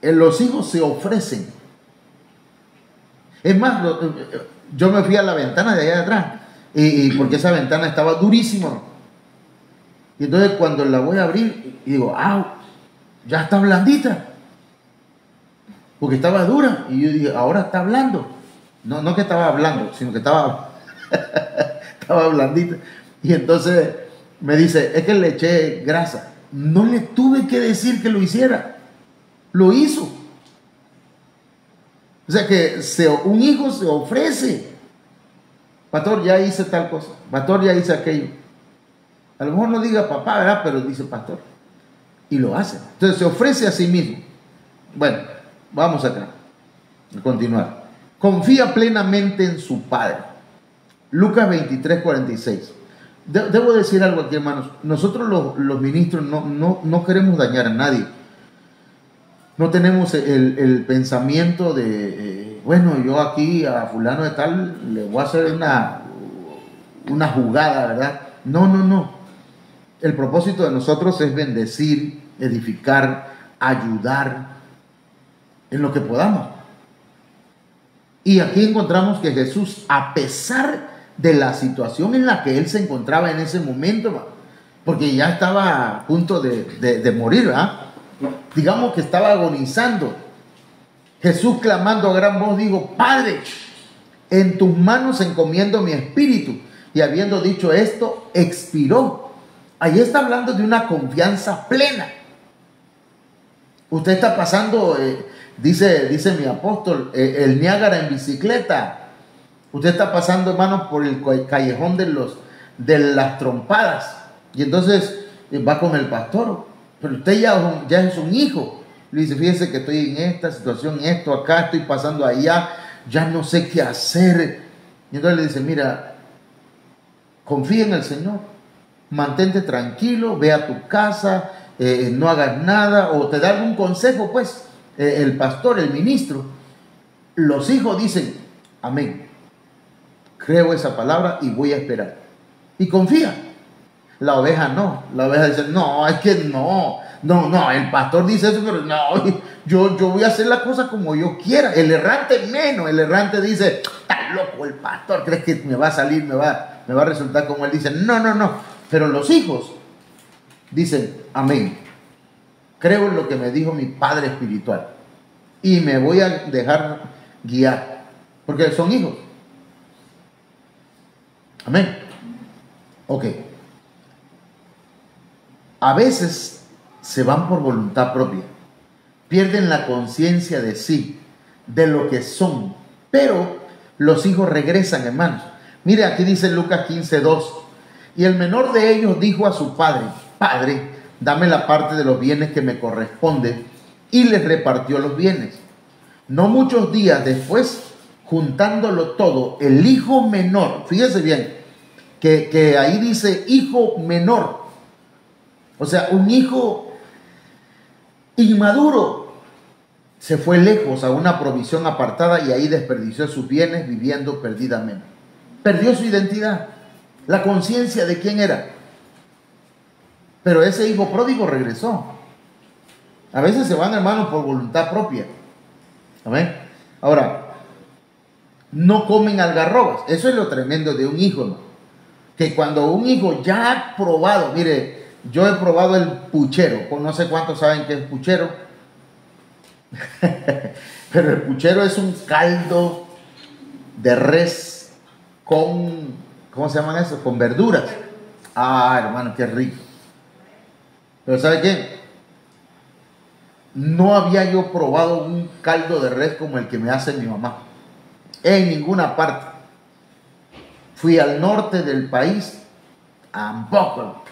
los hijos se ofrecen. Es más, yo me fui a la ventana de allá atrás, y porque esa ventana estaba durísima. Y entonces cuando la voy a abrir, y digo: ya está blandita. Porque estaba dura. Y yo dije: ahora está blando. No que estaba hablando, sino que estaba blandita. Y entonces me dice: es que le eché grasa. No le tuve que decir que lo hiciera. Lo hizo. O sea que un hijo se ofrece. Pastor, ya hice tal cosa. Pastor, ya hice aquello. A lo mejor no diga papá, ¿verdad? Pero dice pastor. Y lo hace. Entonces se ofrece a sí mismo. Bueno, vamos acá. A continuar. Confía plenamente en su Padre. Lucas 23:46. Debo decir algo aquí, hermanos. Nosotros los ministros no queremos dañar a nadie. No tenemos el pensamiento de, bueno, yo aquí a fulano de tal le voy a hacer una jugada, ¿verdad? No. El propósito de nosotros es bendecir, edificar, ayudar en lo que podamos. Y aquí encontramos que Jesús, a pesar de la situación en la que él se encontraba en ese momento, porque ya estaba a punto de morir, ¿verdad? Digamos que estaba agonizando. Jesús, clamando a gran voz, dijo: Padre, en tus manos encomiendo mi espíritu. Y habiendo dicho esto, expiró. Ahí está hablando de una confianza plena. Usted está pasando, dice mi apóstol, el Niágara en bicicleta. Usted está pasando, hermanos, por el callejón de las trompadas. Y entonces va con el pastor. Pero usted ya es un hijo. Le dice: fíjese que estoy en esta situación, esto acá, estoy pasando allá, ya no sé qué hacer. Y entonces le dice: mira, confía en el Señor, mantente tranquilo, ve a tu casa, no hagas nada, o te da algún consejo, pues, el pastor, el ministro. Los hijos dicen: amén, creo esa palabra y voy a esperar. Y confía. La oveja no. La oveja dice: no, es que no, el pastor dice eso, pero no, yo voy a hacer la cosa como yo quiera. El errante menos. El errante dice: está loco el pastor, ¿crees que me va a salir, me va a resultar como él dice? No. Pero los hijos dicen: amén, creo en lo que me dijo mi padre espiritual y me voy a dejar guiar, porque son hijos. Amén. Ok. A veces se van por voluntad propia, pierden la conciencia de sí, de lo que son, pero los hijos regresan, hermanos. Mire, aquí dice Lucas 15:2: y el menor de ellos dijo a su padre: Padre, dame la parte de los bienes que me corresponde, y les repartió los bienes. No muchos días después, juntándolo todo, el hijo menor, fíjese bien, que ahí dice hijo menor, o sea, un hijo inmaduro, se fue lejos a una provisión apartada y ahí desperdició sus bienes viviendo perdidamente. Perdió su identidad, la conciencia de quién era. Pero ese hijo pródigo regresó. A veces se van, hermanos, por voluntad propia. Amén. Ahora, no comen algarrobas. Eso es lo tremendo de un hijo, ¿no? Que cuando un hijo ya ha probado, mire, yo he probado el puchero, pues no sé cuántos saben qué es puchero, pero el puchero es un caldo de res con, ¿cómo se llaman eso? Con verduras. Ah, hermano, qué rico. Pero ¿sabe qué? No había yo probado un caldo de res como el que me hace mi mamá. En ninguna parte. Fui al norte del país, tampoco.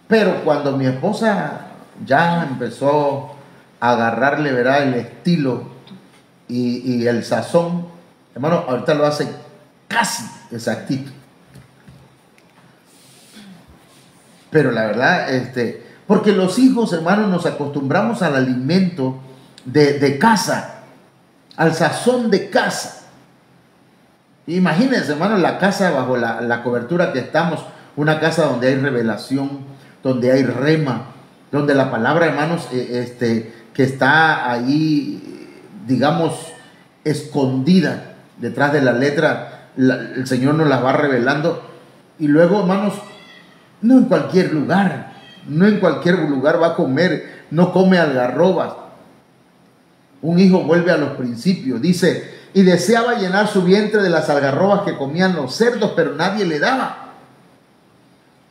Pero cuando mi esposa ya empezó a agarrarle, ¿verdad?, el estilo y el sazón, hermano, ahorita lo hace casi exactito. Pero la verdad, porque los hijos, hermanos, nos acostumbramos al alimento de casa, al sazón de casa. Imagínense, hermano, la casa bajo la cobertura que estamos, una casa donde hay revelación, donde hay rema, donde la palabra, hermanos, que está ahí, digamos, escondida detrás de la letra, el Señor nos las va revelando. Y luego, hermanos, no en cualquier lugar va a comer, no come algarrobas. Un hijo vuelve a los principios, dice, y deseaba llenar su vientre de las algarrobas que comían los cerdos, pero nadie le daba.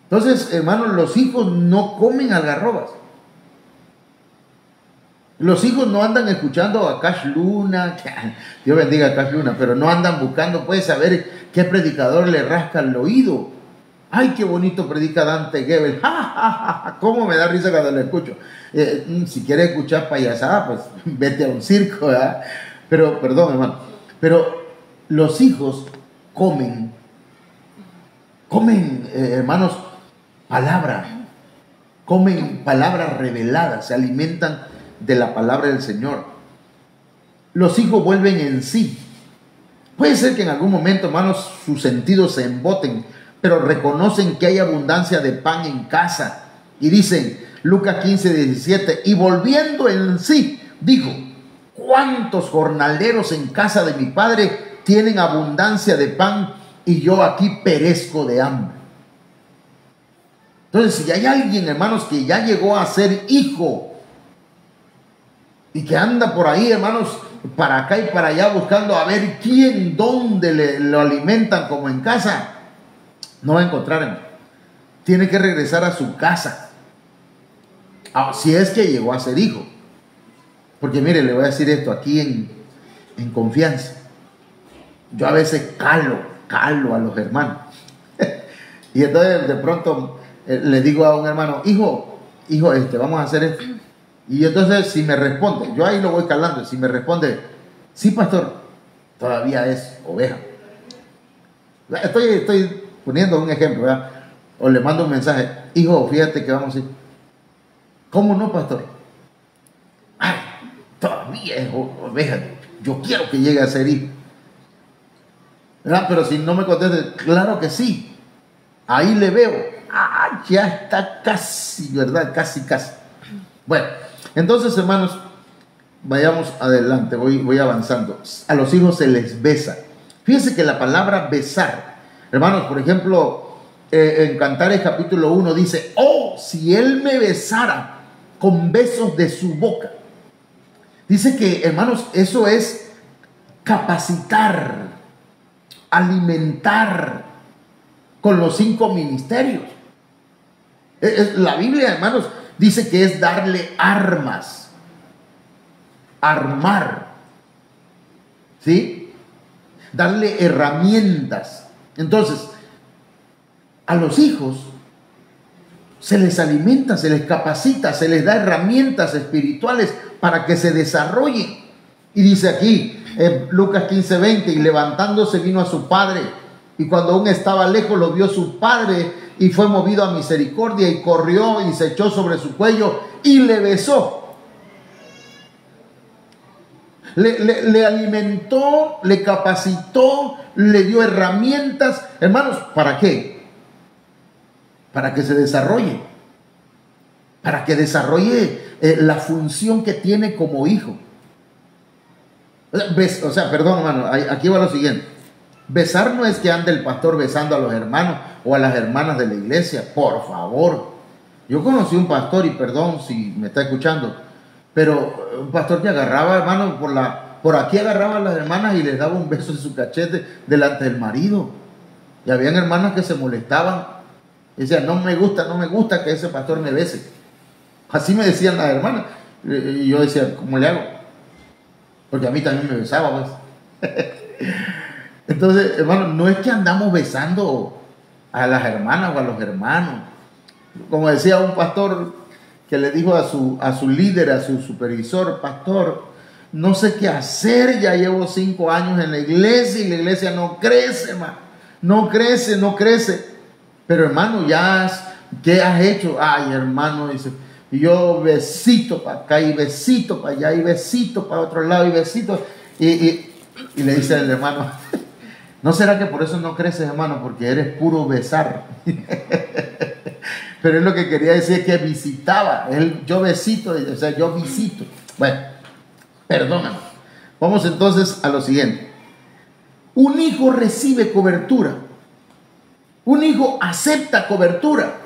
Entonces, hermanos, los hijos no comen algarrobas. Los hijos no andan escuchando a Cash Luna, Dios bendiga a Cash Luna, pero no andan buscando, puede saber qué predicador le rasca el oído. Ay, qué bonito predica Dante Gebel. ¡Ja, ja, ja, ja! ¿Cómo me da risa cuando lo escucho? Si quieres escuchar payasada, pues vete a un circo, ¿verdad? Pero, perdón, hermano, pero los hijos comen, hermanos, comen palabras reveladas, se alimentan de la palabra del Señor. Los hijos vuelven en sí. Puede ser que en algún momento, hermanos, sus sentidos se emboten, pero reconocen que hay abundancia de pan en casa. Y dicen, Lucas 15:17, y volviendo en sí, dijo, ¿cuántos jornaleros en casa de mi padre tienen abundancia de pan y yo aquí perezco de hambre? Entonces, si hay alguien, hermanos, que ya llegó a ser hijo y que anda por ahí, hermanos, para acá y para allá buscando a ver quién, dónde lo alimentan como en casa, no va a encontrar, hermano. Tiene que regresar a su casa, si es que llegó a ser hijo. Porque mire, le voy a decir esto aquí en confianza. Yo a veces calo a los hermanos. Y entonces de pronto le digo a un hermano, hijo, vamos a hacer esto. Y entonces si me responde, yo ahí lo voy calando, si me responde, sí, pastor, todavía es oveja. Estoy poniendo un ejemplo, ¿verdad? O le mando un mensaje, hijo, fíjate que vamos a ir. ¿Cómo no, pastor? Ay, todavía es oveja, yo quiero que llegue a ser hijo. ¿Verdad? Pero si no me conteste, claro que sí, ahí le veo. Ah, ya está casi, ¿verdad? Casi. Bueno, entonces, hermanos, vayamos adelante, voy avanzando. A los hijos se les besa. Fíjense que la palabra besar, hermanos, por ejemplo, en Cantares capítulo 1 dice, oh, si él me besara con besos de su boca. Dice que, hermanos, eso es capacitar, alimentar con los 5 ministerios. La Biblia, hermanos, dice que es darle armas, armar, ¿sí? Darle herramientas. Entonces, a los hijos se les alimenta, se les capacita, se les da herramientas espirituales para que se desarrollen. Y dice aquí, Lucas 15:20, y levantándose vino a su padre, y cuando aún estaba lejos lo vio su padre, y fue movido a misericordia, y corrió y se echó sobre su cuello y le besó. Le alimentó, le capacitó, le dio herramientas. Hermanos, ¿para qué? Para que se desarrolle, para que desarrolle la función que tiene como hijo. O sea, perdón, hermano, aquí va lo siguiente. Besar no es que ande el pastor besando a los hermanos o a las hermanas de la iglesia, por favor. Yo conocí un pastor, y perdón si me está escuchando, pero un pastor que agarraba, hermano, por aquí agarraba a las hermanas y les daba un beso en su cachete delante del marido. Y habían hermanas que se molestaban. Decían, no me gusta que ese pastor me bese. Así me decían las hermanas. Y yo decía, ¿cómo le hago? Porque a mí también me besaba, pues. Entonces, hermano, no es que andamos besando a las hermanas o a los hermanos. Como decía un pastor que le dijo a su líder, a su supervisor: pastor, no sé qué hacer, ya llevo 5 años en la iglesia y la iglesia no crece, hermano. No crece. Pero hermano, ¿qué has hecho? Ay, hermano, dice, y yo besito para acá y besito para allá y besito para otro lado y besito. Y le dice al hermano: ¿no será que por eso no creces, hermano? Porque eres puro besar. Pero él lo que quería decir es que visitaba. Yo besito, o sea, yo visito. Bueno, perdóname. Vamos entonces a lo siguiente. Un hijo recibe cobertura. Un hijo acepta cobertura.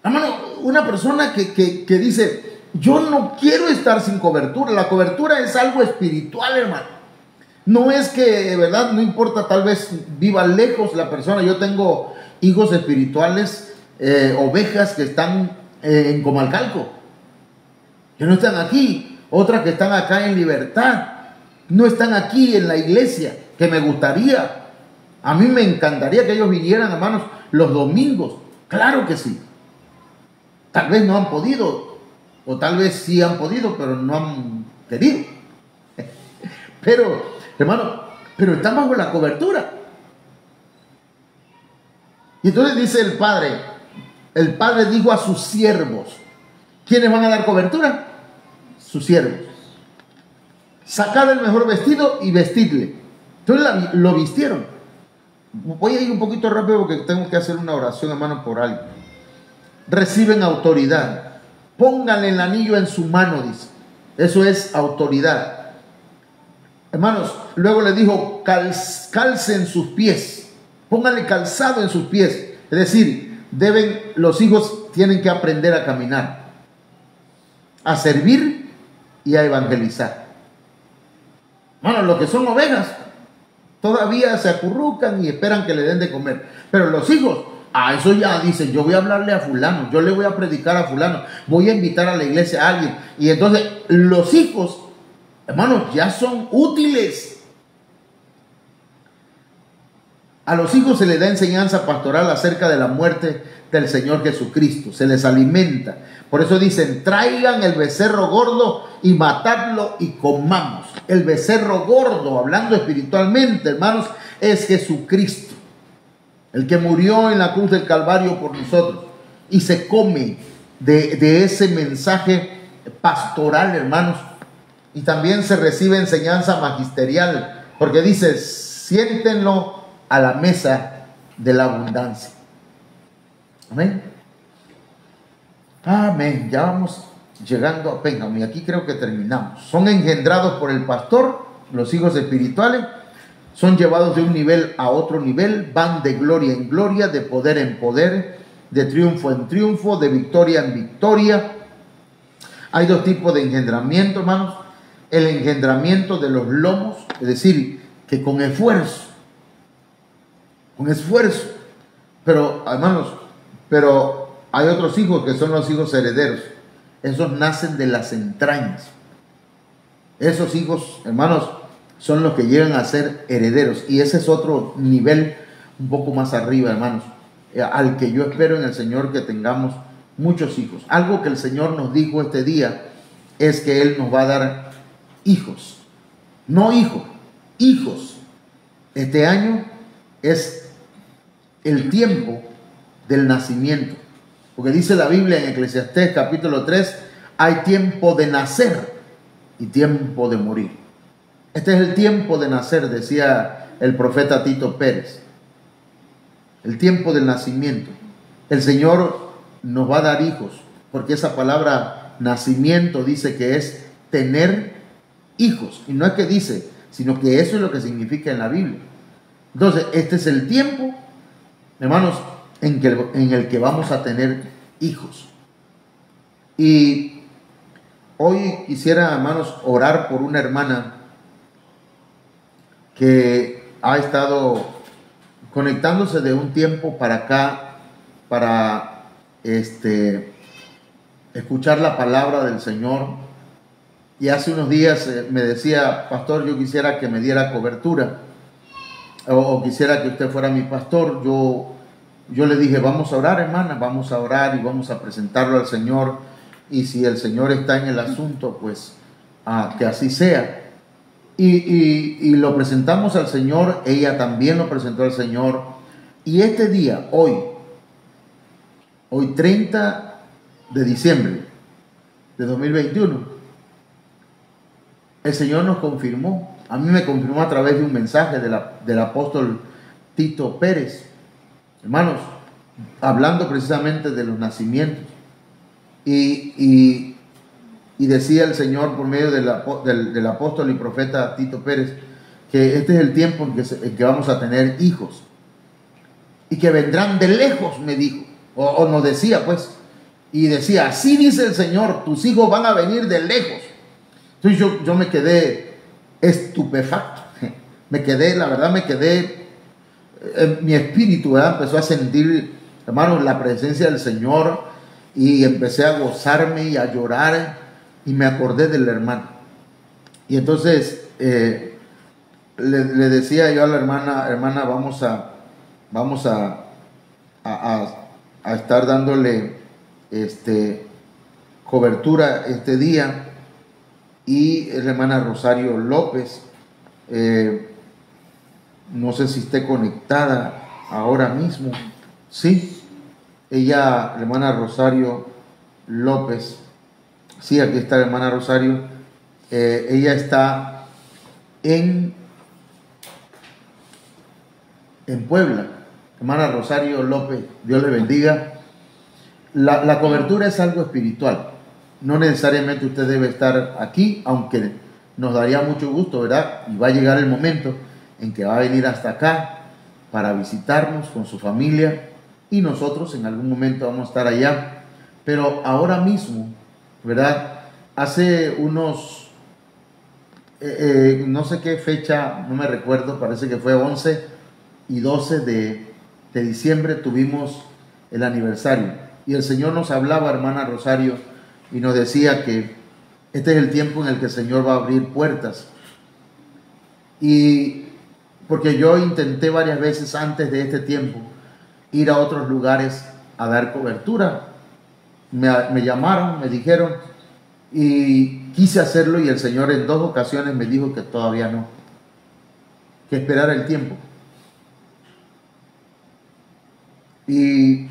Hermano, una persona que dice, yo no quiero estar sin cobertura. La cobertura es algo espiritual, hermano. No es que, ¿verdad? No importa, tal vez viva lejos la persona. Yo tengo hijos espirituales, ovejas que están en Comalcalco, que no están aquí. Otras que están acá en Libertad. No están aquí en la iglesia, que me gustaría. A mí me encantaría que ellos vinieran, hermanos, los domingos. Claro que sí. Tal vez no han podido, o tal vez sí han podido, pero no han querido. Pero, hermano, pero están bajo la cobertura. Y entonces dice el padre dijo a sus siervos, ¿quiénes van a dar cobertura? Sus siervos. Sacad el mejor vestido y vestidle. Entonces lo vistieron. Voy a ir un poquito rápido porque tengo que hacer una oración, hermano, por algo. Reciben autoridad. Pónganle el anillo en su mano, dice. Eso es autoridad. Hermanos, luego le dijo, calcen sus pies. Pónganle calzado en sus pies. Es decir, los hijos tienen que aprender a caminar, a servir y a evangelizar. Hermanos, los que son ovejas todavía se acurrucan y esperan que le den de comer. Pero los hijos, eso ya dicen, yo voy a hablarle a fulano, yo le voy a predicar a fulano, voy a invitar a la iglesia a alguien. Y entonces los hijos, hermanos, ya son útiles. A los hijos se les da enseñanza pastoral acerca de la muerte del Señor Jesucristo. Se les alimenta. Por eso dicen, traigan el becerro gordo y matadlo y comamos. El becerro gordo, hablando espiritualmente, hermanos, es Jesucristo. El que murió en la cruz del Calvario por nosotros. Y se come de ese mensaje pastoral, hermanos. Y también se recibe enseñanza magisterial. Porque dice, siéntenlo a la mesa de la abundancia. Amén. Amén. Ya vamos llegando a Péngamo y aquí creo que terminamos. Son engendrados por el pastor, los hijos espirituales. Son llevados de un nivel a otro nivel. Van de gloria en gloria, de poder en poder, de triunfo en triunfo, de victoria en victoria. Hay 2 tipos de engendramiento, hermanos. El engendramiento de los lomos, es decir, que con esfuerzo. Pero, hermanos, hay otros hijos que son los hijos herederos. Esos nacen de las entrañas. Esos hijos, hermanos, son los que llegan a ser herederos. Y ese es otro nivel un poco más arriba, hermanos, al que yo espero en el Señor que tengamos muchos hijos. Algo que el Señor nos dijo este día es que Él nos va a dar hijos. no hijos, hijos. Este año es el tiempo del nacimiento, porque dice la Biblia en Eclesiastés capítulo 3, hay tiempo de nacer y tiempo de morir. Este es el tiempo de nacer, decía el profeta Tito Pérez, el tiempo del nacimiento. El Señor nos va a dar hijos, porque esa palabra nacimiento dice que es tener hijos, y no es que dice, sino que eso es lo que significa en la Biblia. Entonces, este es el tiempo, hermanos, en el que vamos a tener hijos. Y hoy quisiera, hermanos, orar por una hermana que ha estado conectándose de un tiempo para acá, para escuchar la palabra del Señor. Y hace unos días me decía, pastor, yo quisiera que me diera cobertura, o quisiera que usted fuera mi pastor. Yo le dije, vamos a orar, hermana, vamos a orar y vamos a presentarlo al Señor, y si el Señor está en el asunto, pues que así sea. Y lo presentamos al Señor, ella también lo presentó al Señor, y este día, hoy 30 de diciembre de 2021, el Señor nos confirmó. A mí me confirmó a través de un mensaje del apóstol Tito Pérez, hermanos, hablando precisamente de los nacimientos. Y decía el Señor por medio del apóstol y profeta Tito Pérez que este es el tiempo en que vamos a tener hijos, y que vendrán de lejos, me dijo, o nos decía pues, y decía, así dice el Señor, tus hijos van a venir de lejos. Entonces yo me quedé estupefacto, la verdad me quedé, mi espíritu, ¿verdad?, empezó a sentir, hermanos, la presencia del Señor, y empecé a gozarme y a llorar, y me acordé del hermano. Y entonces le decía yo a la hermana, vamos a estar dándole cobertura este día. Y es la hermana Rosario López, no sé si esté conectada ahora mismo. Sí, ella, la hermana Rosario López, sí, aquí está la hermana Rosario. Ella está en Puebla. Hermana Rosario López, Dios le bendiga. La cobertura es algo espiritual. No necesariamente usted debe estar aquí, aunque nos daría mucho gusto, ¿verdad? Y va a llegar el momento en que va a venir hasta acá para visitarnos con su familia, y nosotros en algún momento vamos a estar allá. Pero ahora mismo, ¿verdad? Hace unos, no sé qué fecha, no me recuerdo, parece que fue 11 y 12 de diciembre, tuvimos el aniversario. Y el Señor nos hablaba, hermana Rosario, y nos decía que este es el tiempo en el que el Señor va a abrir puertas. Y porque yo intenté varias veces antes de este tiempo ir a otros lugares a dar cobertura. Me llamaron, me dijeron, y quise hacerlo, y el Señor en 2 ocasiones me dijo que todavía no, que esperara el tiempo. Y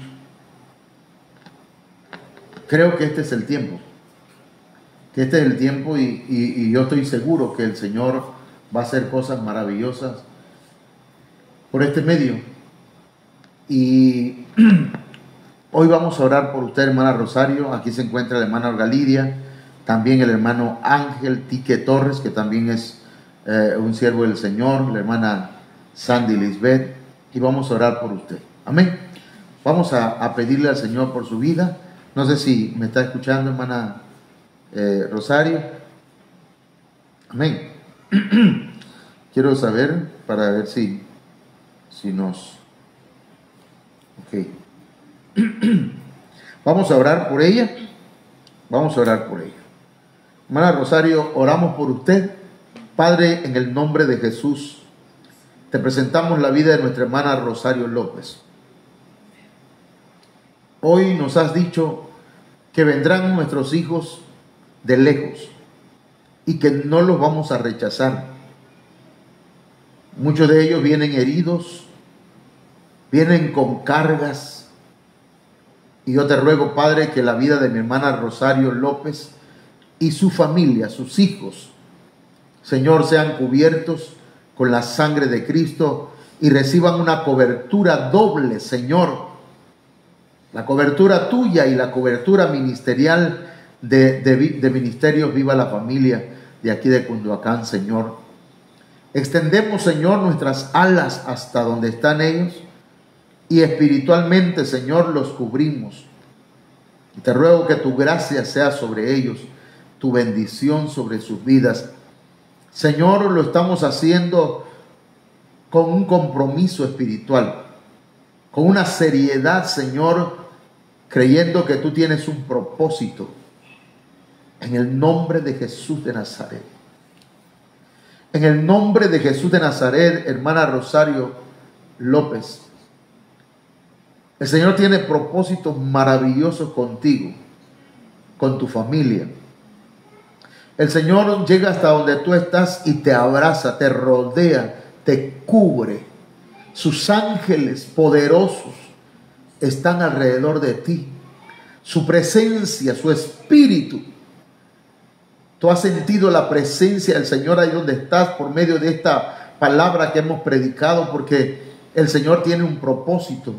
creo que este es el tiempo, y yo estoy seguro que el Señor va a hacer cosas maravillosas por este medio. Y hoy vamos a orar por usted, hermana Rosario. Aquí se encuentra la hermana Olga Lidia, también el hermano Ángel Tique Torres, que también es un siervo del Señor, la hermana Sandy Lisbeth, y vamos a orar por usted. Amén. Vamos a pedirle al Señor por su vida. No sé si me está escuchando, hermana Rosario. Amén. Quiero saber, para ver si nos... Ok. Vamos a orar por ella. Vamos a orar por ella. Hermana Rosario, oramos por usted. Padre, en el nombre de Jesús, te presentamos la vida de nuestra hermana Rosario López. Hoy nos has dicho que vendrán nuestros hijos de lejos y que no los vamos a rechazar, Muchos de ellos vienen heridos, vienen con cargas. Y yo te ruego, Padre, que la vida de mi hermana Rosario López y su familia, sus hijos, Señor, sean cubiertos con la sangre de Cristo y reciban una cobertura doble, Señor. La cobertura tuya y la cobertura ministerial de Ministerios Viva la Familia de aquí de Cunduacán, Señor. Extendemos, Señor, nuestras alas hasta donde están ellos y espiritualmente, Señor, los cubrimos. Y te ruego que tu gracia sea sobre ellos, tu bendición sobre sus vidas. Señor, lo estamos haciendo con un compromiso espiritual, con una seriedad, Señor, creyendo que tú tienes un propósito. En el nombre de Jesús de Nazaret. En el nombre de Jesús de Nazaret, hermana Rosario López, el Señor tiene propósitos maravillosos contigo, con tu familia. El Señor llega hasta donde tú estás y te abraza, te rodea, te cubre. Sus ángeles poderosos están alrededor de ti. Su presencia, su espíritu. Tú has sentido la presencia del Señor ahí donde estás por medio de esta palabra que hemos predicado, porque el Señor tiene un propósito.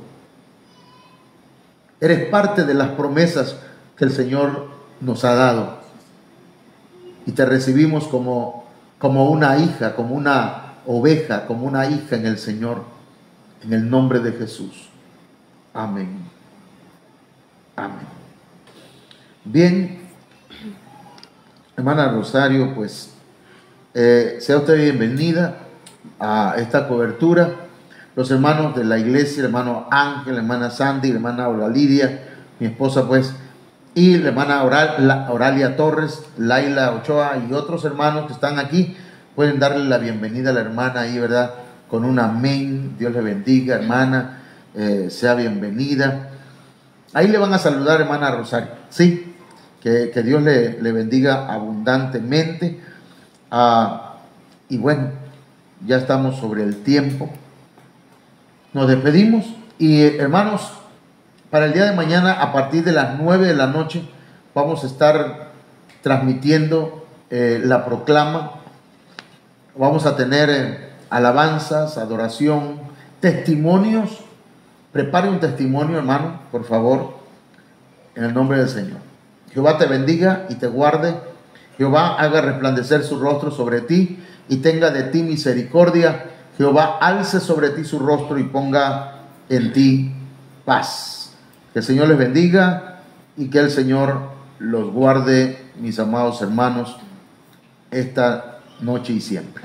Eres parte de las promesas que el Señor nos ha dado. Y te recibimos como una hija, como una oveja, como una hija en el Señor. En el nombre de Jesús. Amén. Amén. Bien, hermana Rosario, pues sea usted bienvenida a esta cobertura. Los hermanos de la iglesia, el hermano Ángel, la hermana Sandy, la hermana Aura Lidia, mi esposa pues, y la hermana Oralia Torres, Laila Ochoa y otros hermanos que están aquí, pueden darle la bienvenida a la hermana ahí, ¿verdad? Con un amén. Dios le bendiga, hermana, sea bienvenida. Ahí le van a saludar, hermana Rosario, sí, que Dios le bendiga abundantemente. Y bueno, ya estamos sobre el tiempo. Nos despedimos y hermanos, para el día de mañana a partir de las 9 de la noche vamos a estar transmitiendo la proclama. Vamos a tener alabanzas, adoración, testimonios. Prepare un testimonio, hermano, por favor, en el nombre del Señor. Jehová te bendiga y te guarde. Jehová haga resplandecer su rostro sobre ti y tenga de ti misericordia. Jehová alce sobre ti su rostro y ponga en ti paz. Que el Señor les bendiga y que el Señor los guarde, mis amados hermanos, esta noche y siempre.